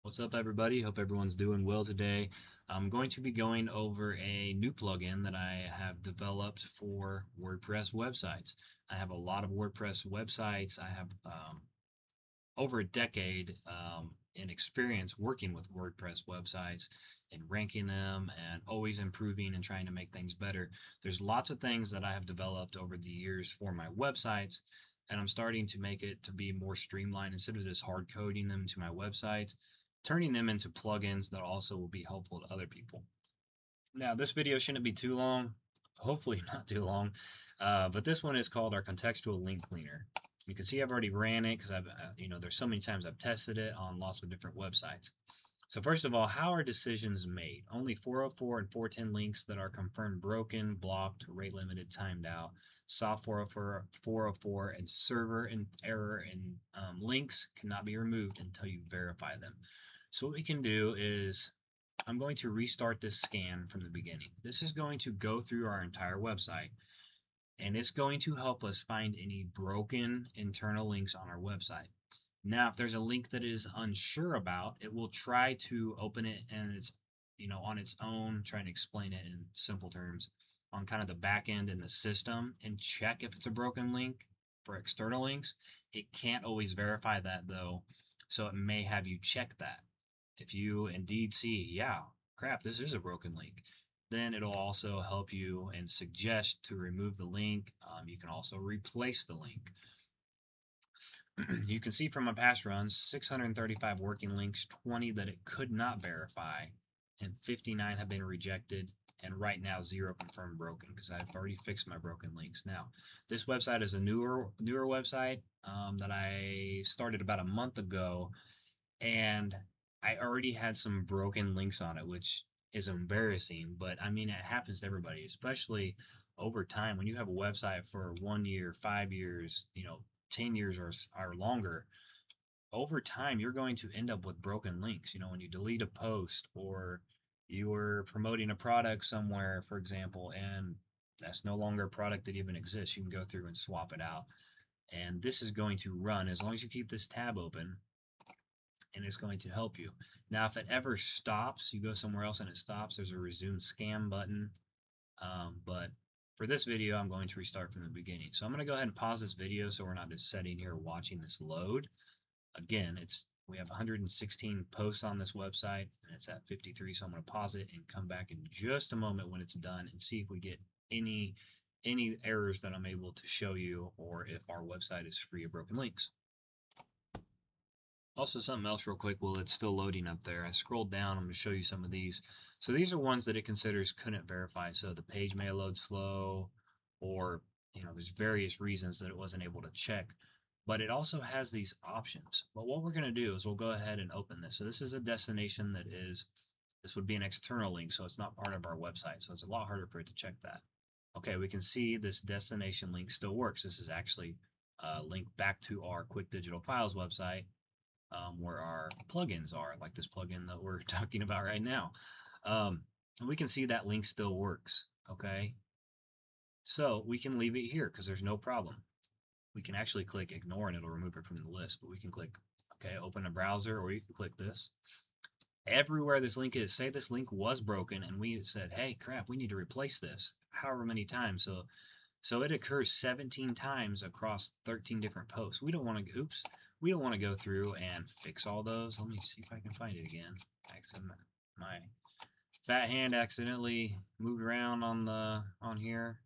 What's up, everybody? Hope everyone's doing well today. I'm going to be going over a new plugin that I have developed for WordPress websites. I have a lot of WordPress websites. I have over a decade in experience working with WordPress websites and ranking them and always improving and trying to make things better. There's lots of things that I have developed over the years for my websites, and I'm starting to make it to be more streamlined instead of just hard coding them to my websites, turning them into plugins that also will be helpful to other people. Now, this video shouldn't be too long, hopefully not too long, but this one is called our contextual link cleaner. You can see I've already ran it because there's so many times I've tested it on lots of different websites. So first of all, how are decisions made? Only 404 and 410 links that are confirmed broken, blocked, rate limited, timed out. Soft 404 and server and error and links cannot be removed until you verify them. So what we can do is I'm going to restart this scan from the beginning. This is going to go through our entire website, and it's going to help us find any broken internal links on our website. Now, if there's a link that is unsure about, it will try to open it and it's on its own, trying to explain it in simple terms on kind of the back end in the system and check if it's a broken link for external links. It can't always verify that though, so it may have you check that. If you indeed see, yeah, crap, this is a broken link, then it'll also help you and suggest to remove the link. You can also replace the link. You can see from my past runs, 635 working links, 20 that it could not verify, and 59 have been rejected, and right now 0 confirmed broken because I've already fixed my broken links. Now, this website is a newer website that I started about a month ago, and I already had some broken links on it, which is embarrassing, but I mean, it happens to everybody, especially over time when you have a website for 1 year, 5 years, 10 years or longer. Over time, you're going to end up with broken links. When you delete a post or you were promoting a product somewhere, for example, and that's no longer a product that even exists, you can go through and swap it out. And this is going to run as long as you keep this tab open, and it's going to help you. Now, if it ever stops, you go somewhere else and it stops, there's a resume scam button. But for this video, I'm going to restart from the beginning. So I'm going to go ahead and pause this video so we're not just sitting here watching this load. Again, we have 116 posts on this website and it's at 53. So I'm going to pause it and come back in just a moment when it's done and see if we get any errors that I'm able to show you, or if our website is free of broken links. Also, something else real quick while it's still loading up there. I scrolled down. I'm going to show you some of these. So these are ones that it considers couldn't verify. So the page may load slow, or there's various reasons that it wasn't able to check. But it also has these options. But what we're going to do is we'll go ahead and open this. So this is a destination this would be an external link, so it's not part of our website. So it's a lot harder for it to check that. Okay, we can see this destination link still works. This is actually a link back to our Quick Digital Files website, where our plugins are, like this plugin that we're talking about right now. And we can see that link still works, okay? So we can leave it here because there's no problem. We can actually click ignore and it'll remove it from the list, but we can click, okay, open a browser, or you can click this. Everywhere this link is, say this link was broken and we said, hey, crap, we need to replace this, however many times. So it occurs 17 times across 13 different posts. We don't want to go through and fix all those. Let me see if I can find it again. My fat hand accidentally moved around on here.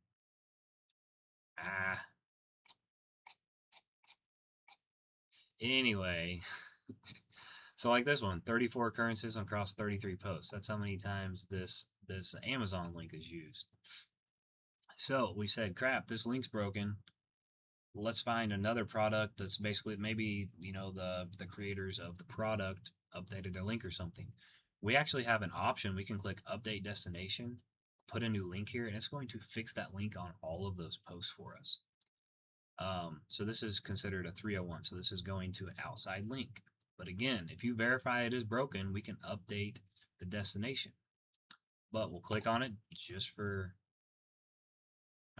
Anyway, so like this one, 34 occurrences across 33 posts. That's how many times this Amazon link is used. So we said, crap, this link's broken. Let's find another product that's basically maybe the creators of the product updated their link or something. We actually have an option. We can click update destination, put a new link here, and it's going to fix that link on all of those posts for us. So this is considered a 301. So this is going to an outside link. But again, if you verify it is broken, we can update the destination. But we'll click on it just for,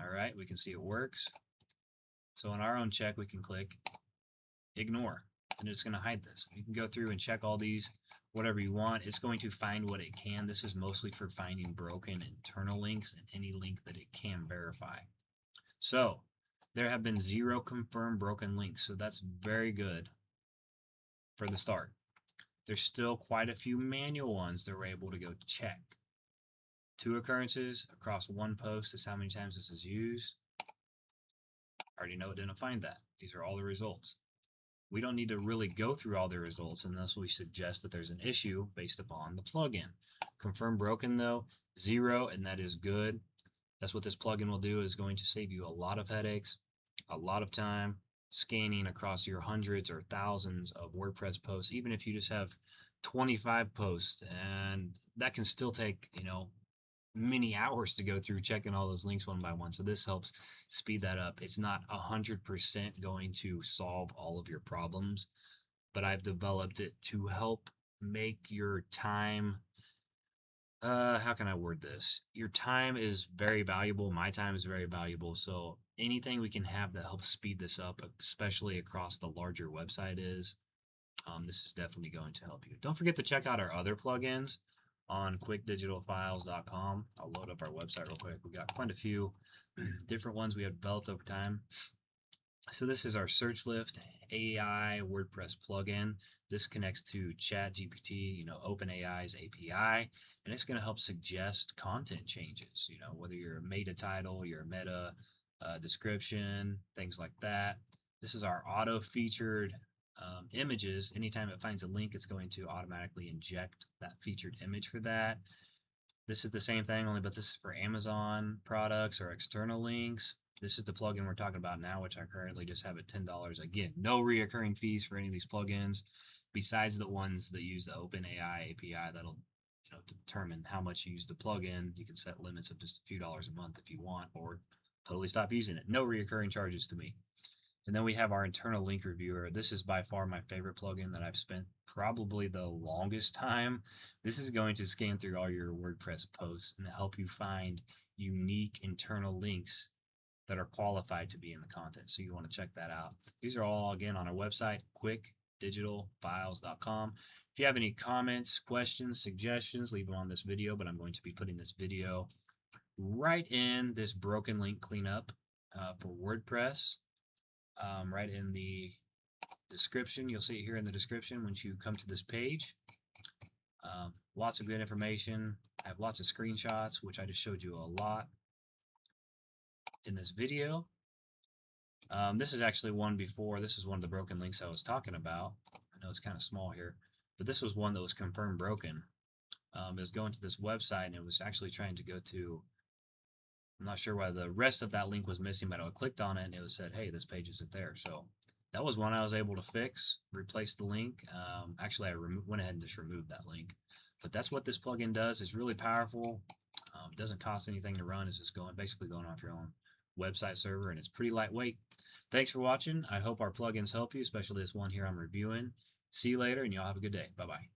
all right, we can see it works. So in our own check, we can click ignore. and it's going to hide this. You can go through and check all these, whatever you want. It's going to find what it can. This is mostly for finding broken internal links and any link that it can verify. So there have been 0 confirmed broken links, so that's very good for the start. There's still quite a few manual ones that we're able to go check. 2 occurrences across 1 post is how many times this is used. I already know it didn't find that. These are all the results. We don't need to really go through all the results unless we suggest that there's an issue based upon the plugin. Confirm broken though, 0, and that is good. That's what this plugin will do, is going to save you a lot of headaches, a lot of time scanning across your hundreds or thousands of WordPress posts, even if you just have 25 posts, and that can still take, many hours to go through checking all those links one by one. So this helps speed that up. It's not 100% going to solve all of your problems, but I've developed it to help make your time, how can I word this? Your time is very valuable. My time is very valuable. So anything we can have that helps speed this up, especially across the larger website, this is definitely going to help you. Don't forget to check out our other plugins on quickdigitalfiles.com. I'll load up our website real quick. We got quite a few different ones we have developed over time. So this is our search lift AI WordPress plugin. This connects to ChatGPT, OpenAI's API, and it's going to help suggest content changes, whether you're a meta title, your meta description, things like that. This is our auto featured images. Anytime it finds a link, it's going to automatically inject that featured image for that. This is the same thing, only but this is for Amazon products or external links. This is the plugin we're talking about now, which I currently just have at $10. Again, no reoccurring fees for any of these plugins, besides the ones that use the OpenAI API that'll determine how much you use the plugin. You can set limits of just a few dollars a month if you want, or totally stop using it. No reoccurring charges to me. And then we have our internal link reviewer. This is by far my favorite plugin that I've spent probably the longest time. This is going to scan through all your WordPress posts and help you find unique internal links that are qualified to be in the content. So you want to check that out. These are all, again, on our website, quickdigitalfiles.com. If you have any comments, questions, suggestions, leave them on this video, but I'm going to be putting this video right in this broken link cleanup for WordPress. Right in the description. You'll see it here in the description once you come to this page. Lots of good information. I have lots of screenshots, which I just showed you a lot in this video. This is actually one before. This is one of the broken links I was talking about. I know it's kind of small here, but this was one that was confirmed broken. It was going to this website, and it was actually trying to go to, I'm not sure why the rest of that link was missing, but I clicked on it and it was said, hey, this page isn't there. So that was one I was able to fix, replace the link. Actually, I went ahead and just removed that link. But that's what this plugin does. It's really powerful. It doesn't cost anything to run. It's just basically going off your own website server, and it's pretty lightweight. Thanks for watching. I hope our plugins help you, especially this one here I'm reviewing. See you later, and y'all have a good day. Bye-bye.